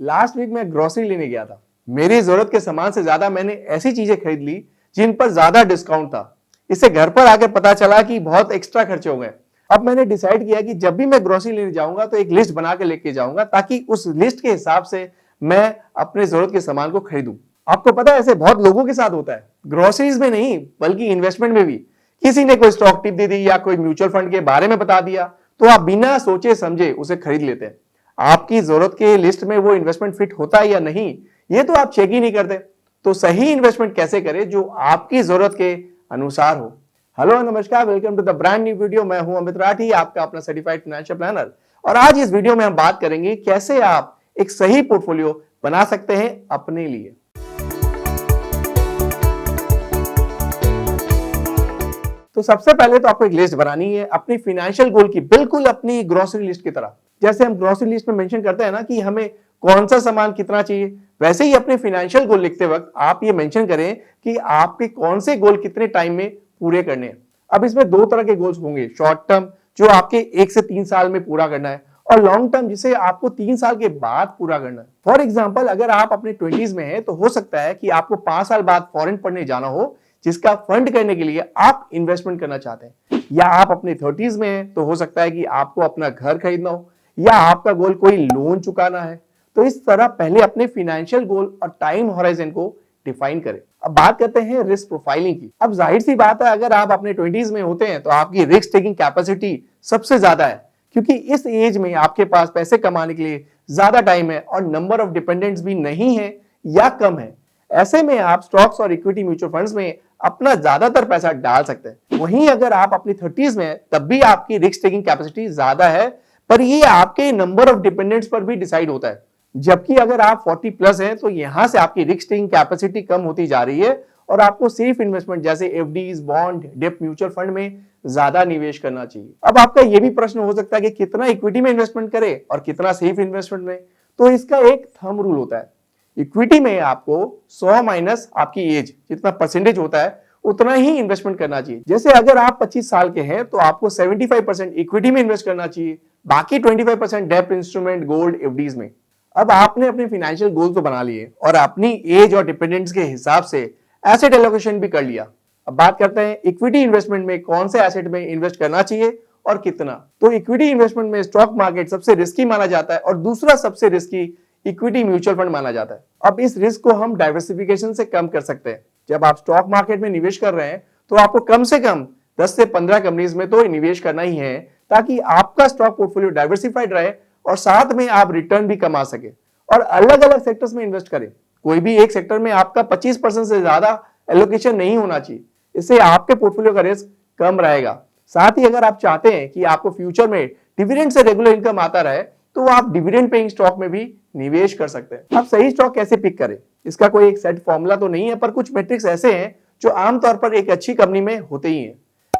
Last week मैं grocery लेने गया था। मेरी जरूरत के सामान से ज्यादा मैंने ऐसी चीजें खरीद ली जिन पर ज्यादा डिस्काउंट था। इससे घर पर आकर पता चला कि बहुत एक्स्ट्रा खर्चे हो गए। अब मैंने डिसाइड किया कि जब भी मैं ग्रोसरी लेने जाऊंगा तो एक लिस्ट बना के लेके जाऊंगा, ताकि उस लिस्ट के हिसाब से मैं अपने जरूरत के सामान को खरीदूं। आपको पता है ऐसे बहुत लोगों के साथ होता है, ग्रोसरीज में नहीं बल्कि इन्वेस्टमेंट में भी। किसी ने कोई स्टॉक टिप दे दी या कोई म्यूचुअल फंड के बारे में बता दिया तो आप बिना सोचे समझे उसे खरीद लेते हैं। आपकी जरूरत के लिस्ट में वो इन्वेस्टमेंट फिट होता है या नहीं, ये तो आप चेक ही नहीं करते। तो सही इन्वेस्टमेंट कैसे करें जो आपकी जरूरत के अनुसार हो। हेलो नमस्कार, welcome to the brand new video. मैं हूं अमित राठी, आपका अपना सर्टिफाइड फाइनेंशियल प्लानर। और आज इस वीडियो में हम बात करेंगे कैसे आप एक सही पोर्टफोलियो बना सकते हैं अपने लिए। तो सबसे पहले तो आपको एक लिस्ट बनानी है अपनी फाइनेंशियल गोल की, बिल्कुल अपनी ग्रोसरी लिस्ट की तरह। जैसे हम ग्रोसरी लिस्ट में मेंशन करते हैं ना कि हमें कौन सा सामान कितना चाहिए, वैसे ही अपने फाइनेंशियल गोल लिखते वक्त आप ये मेंशन करें कि आपके कौन से गोल कितने टाइम में पूरे करने हैं। अब इसमें दो तरह के गोल्स होंगे, शॉर्ट टर्म जो आपके 1 से 3 साल में पूरा करना है, और लॉन्ग टर्म जिसे आपको 3 साल के बाद पूरा करना है। फॉर एग्जाम्पल, अगर आप अपने 20s में हैं तो हो सकता है कि आपको 5 साल बाद फॉरेन पढ़ने जाना हो, जिसका फंड करने के लिए आप इन्वेस्टमेंट करना चाहते हैं। या आप अपने 30s में हैं तो हो सकता है कि आपको अपना घर खरीदना हो, या आपका गोल कोई लोन चुकाना है। तो इस तरह पहले अपने फाइनेंशियल गोल और टाइम होराइजन को डिफाइन करें। अब बात करते हैं रिस्क प्रोफाइलिंग की। अब जाहिर सी बात है, अगर आप अपने 20s में होते हैं तो आपकी रिस्क टेकिंग कैपेसिटी सबसे ज्यादा है, क्योंकि इस एज में आपके पास पैसे कमाने के लिए ज्यादा टाइम है और नंबर ऑफ डिपेंडेंट्स भी नहीं है या कम है। ऐसे में आप स्टॉक्स और इक्विटी म्यूचुअल फंड्स में अपना ज्यादातर पैसा डाल सकते हैं। वहीं अगर आप अपनी 30s में हैं तब भी आपकी रिस्क टेकिंग कैपेसिटी ज्यादा है, पर ये आपके नंबर ऑफ डिपेंडेंट्स पर भी डिसाइड होता है। जबकि अगर आप 40 प्लस हैं तो यहां से आपकी रिस्क टेकिंग कैपेसिटी कम होती जा रही है और आपको सेफ इन्वेस्टमेंट जैसे एफडीज, बॉन्ड, डेब्ट म्यूचुअल फंड में ज्यादा निवेश करना चाहिए। अब आपका यह भी प्रश्न हो सकता है कि कितना इक्विटी में इन्वेस्टमेंट करें और कितना सेफ इन्वेस्टमेंट में। तो इसका एक थंब रूल होता है, इक्विटी में आपको 100 माइनस आपकी एज जितना परसेंटेज होता है उतना ही इन्वेस्टमेंट करना चाहिए। जैसे अगर आप 25 साल के हैं तो आपको 75% इक्विटी में इन्वेस्ट करना चाहिए, बाकी 25% डेब्ट इंस्ट्रूमेंट, गोल्ड, एफडीज में। अब आपने अपने फाइनेंशियल गोल तो बना लिए और अपनी एज और डिपेंडेंट्स के हिसाब से एसेट एलोकेशन भी कर लिया। अब बात करते हैं इक्विटी इन्वेस्टमेंट में कौन से एसेट में इन्वेस्ट करना चाहिए और कितना। तो इक्विटी इन्वेस्टमेंट में स्टॉक मार्केट सबसे रिस्की माना जाता है और दूसरा सबसे रिस्की इक्विटी म्यूचुअल फंड माना जाता है। अब इस रिस्क को हम डाइवर्सिफिकेशन से कम कर सकते हैं। जब आप स्टॉक मार्केट में निवेश कर रहे हैं तो आपको कम से कम 10 से 15 कंपनीज में तो निवेश करना ही है, ताकि आपका स्टॉक पोर्टफोलियो डाइवर्सिफाइड रहे और साथ में आप रिटर्न भी कमा सके। और अलग अलग सेक्टर्स में इन्वेस्ट करें, कोई भी एक सेक्टर में आपका 25% से ज्यादा एलोकेशन नहीं होना चाहिए। इससे आपके पोर्टफोलियो का रिस्क कम रहेगा। साथ ही अगर आप चाहते हैं कि आपको फ्यूचर में डिविडेंड से रेगुलर इनकम आता रहे तो आप डिविडेंड पेइंग स्टॉक में भी निवेश कर सकते हैं। अब सही स्टॉक कैसे पिक करें, इसका कोई एक सेट फॉर्मूला तो नहीं है, पर कुछ मैट्रिक्स ऐसे हैं जो आमतौर पर एक अच्छी कंपनी में होते ही हैं।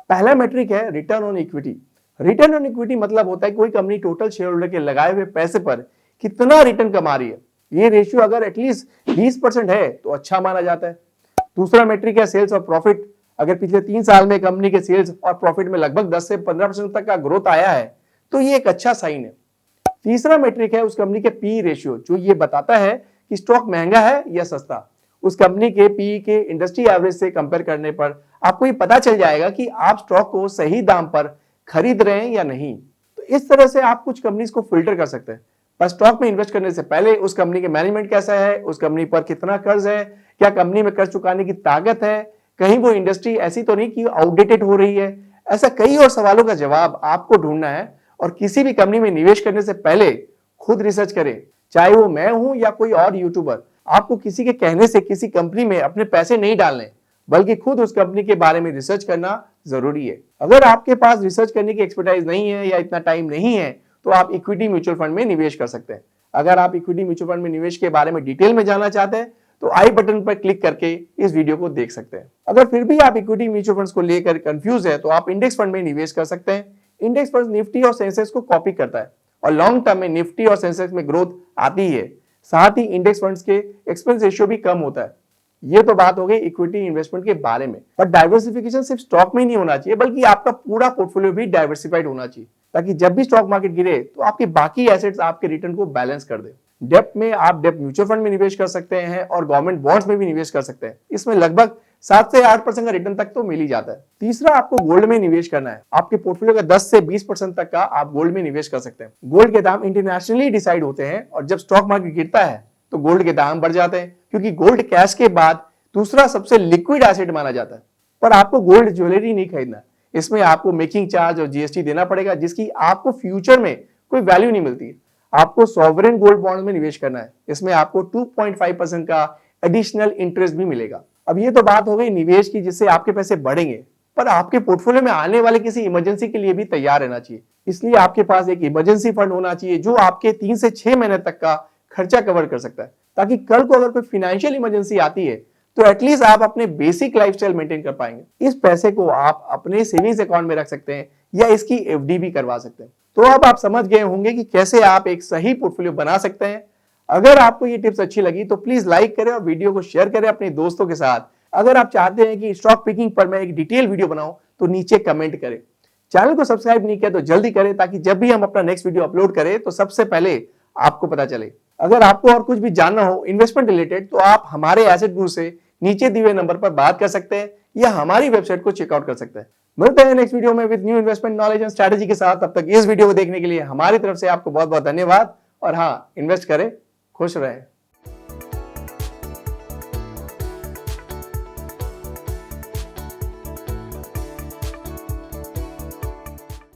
पहला मैट्रिक है return on equity. Return on equity मतलब होता है कोई कंपनी टोटल शेयर होल्डर के लगाए हुए पैसे पर कितना रिटर्न कमा रही है। ये रेशियो अगर एटलीस्ट 20% है तो अच्छा माना जाता है। दूसरा मैट्रिक है सेल्स और प्रॉफिट। अगर पिछले 3 साल में कंपनी के सेल्स और प्रॉफिट में लगभग 10 से 15% तक का ग्रोथ आया है तो ये एक अच्छा साइन है। तीसरा मैट्रिक है उस कंपनी के पी रेशियो, जो ये बताता है कि स्टॉक महंगा है या सस्ता। उस कंपनी के पी के इंडस्ट्री एवरेज से कंपेयर करने पर आपको ये पता चल जाएगा कि आप स्टॉक को सही दाम पर खरीद रहे हैं या नहीं। तो इस तरह से आप कुछ कंपनीज को फिल्टर कर सकते हैं। पर स्टॉक में इन्वेस्ट करने से पहले उस कंपनी के मैनेजमेंट कैसा है, उस कंपनी पर कितना कर्ज है, क्या कंपनी में कर्ज चुकाने की ताकत है, कहीं वो इंडस्ट्री ऐसी तो नहीं कि आउटडेटेड हो रही है। ऐसा कई और सवालों का जवाब आपको ढूंढना है। और किसी भी कंपनी में निवेश करने से पहले खुद रिसर्च करें, चाहे वो मैं हूं या कोई और यूट्यूबर। आपको किसी के कहने से किसी कंपनी में अपने पैसे नहीं डालने, बल्कि खुद उस कंपनी के बारे में रिसर्च करना जरूरी है। अगर आपके पास रिसर्च करने की एक्सपर्टाइज नहीं है या इतना टाइम नहीं है तो आप इक्विटी म्यूचुअल फंड में निवेश कर सकते हैं। अगर आप इक्विटी म्यूचुअल फंड में निवेश के बारे में डिटेल में जानना चाहते हैं तो आई बटन पर क्लिक करके इस वीडियो को देख सकते हैं। अगर फिर भी आप इक्विटी म्यूचुअल फंड्स को लेकर कंफ्यूज है तो आप इंडेक्स फंड में निवेश कर सकते हैं। इंडेक्स फंड निफ्टी और सेंसेक्स को कॉपी करता है और लॉन्ग टर्म में निफ्टी और सेंसेक्स में ग्रोथ आती है। साथ ही इंडेक्स फंड्स के एक्सपेंस रेशियो भी कम होता है। ये तो बात हो गई इक्विटी इन्वेस्टमेंट के बारे में। पर डाइवर्सिफिकेशन सिर्फ स्टॉक में ही नहीं होना चाहिए, बल्कि आपका पूरा पोर्टफोलियो भी डाइवर्सिफाइड होना चाहिए, ताकि जब भी स्टॉक मार्केट गिरे तो आपके बाकी एसेट्स आपके रिटर्न को बैलेंस कर दे। डेप्ट में आप डेप्ट म्यूचुअल फंड में निवेश कर सकते हैं और गवर्नमेंट बॉन्ड्स में भी निवेश कर सकते हैं। इसमें लगभग 7 से 8% का रिटर्न तक तो मिल ही जाता है। तीसरा, आपको गोल्ड में निवेश करना है। आपके पोर्टफोलियो का 10 से 20% तक का आप गोल्ड में निवेश कर सकते हैं। गोल्ड के दाम इंटरनेशनली डिसाइड होते हैं और जब स्टॉक मार्केट गिरता है तो गोल्ड के दाम बढ़ जाते हैं, क्योंकि गोल्ड कैश के बाद दूसरा सबसे लिक्विड एसेट माना जाता है। पर आपको गोल्ड ज्वेलरी नहीं खरीदना, इसमें आपको मेकिंग चार्ज और जीएसटी देना पड़ेगा, जिसकी आपको फ्यूचर में कोई वैल्यू नहीं मिलती है। आपको सॉवरेन गोल्ड बॉन्ड में निवेश करना है, इसमें आपको 2.5% का एडिशनल इंटरेस्ट भी मिलेगा। अब ये तो बात हो गई निवेश की, जिससे आपके पैसे बढ़ेंगे, पर आपके पोर्टफोलियो में आने वाले किसी इमरजेंसी के लिए भी तैयार रहना चाहिए। इसलिए आपके पास एक इमरजेंसी फंड होना चाहिए जो आपके 3 से 6 महीने तक का खर्चा कवर कर सकता है, ताकि कल को अगर कोई फाइनेंशियल इमरजेंसी आती है तो एटलीस्ट आप अपने बेसिक लाइफस्टाइल मेंटेन कर पाएंगे। इस पैसे को आप अपने सेविंग्स अकाउंट में रख सकते हैं या इसकी एफडी भी करवा सकते हैं। तो अब आप समझ गए होंगे कि कैसे आप एक सही पोर्टफोलियो बना सकते हैं। अगर आपको ये टिप्स अच्छी लगी तो प्लीज लाइक करें और वीडियो को शेयर करें अपने दोस्तों के साथ। अगर आप चाहते हैं कि स्टॉक पिकिंग पर मैं एक डिटेल वीडियो बनाऊं तो नीचे कमेंट करें। चैनल को सब्सक्राइब नहीं किया तो जल्दी करें, ताकि जब भी हम अपना नेक्स्ट वीडियो अपलोड करें तो सबसे पहले आपको पता चले। अगर आपको और कुछ भी जानना हो इन्वेस्टमेंट रिलेटेड तो आप हमारे एसेट गुरु से नीचे दिए हुए नंबर पर बात कर सकते हैं या हमारी वेबसाइट को चेकआउट कर सकते हैं। मिलते हैं नेक्स्ट वीडियो में with new investment knowledge and strategy के साथ। तब तक इस वीडियो को देखने के लिए हमारी तरफ से आपको बहुत बहुत धन्यवाद। और हाँ, इन्वेस्ट करें, खुश रहें।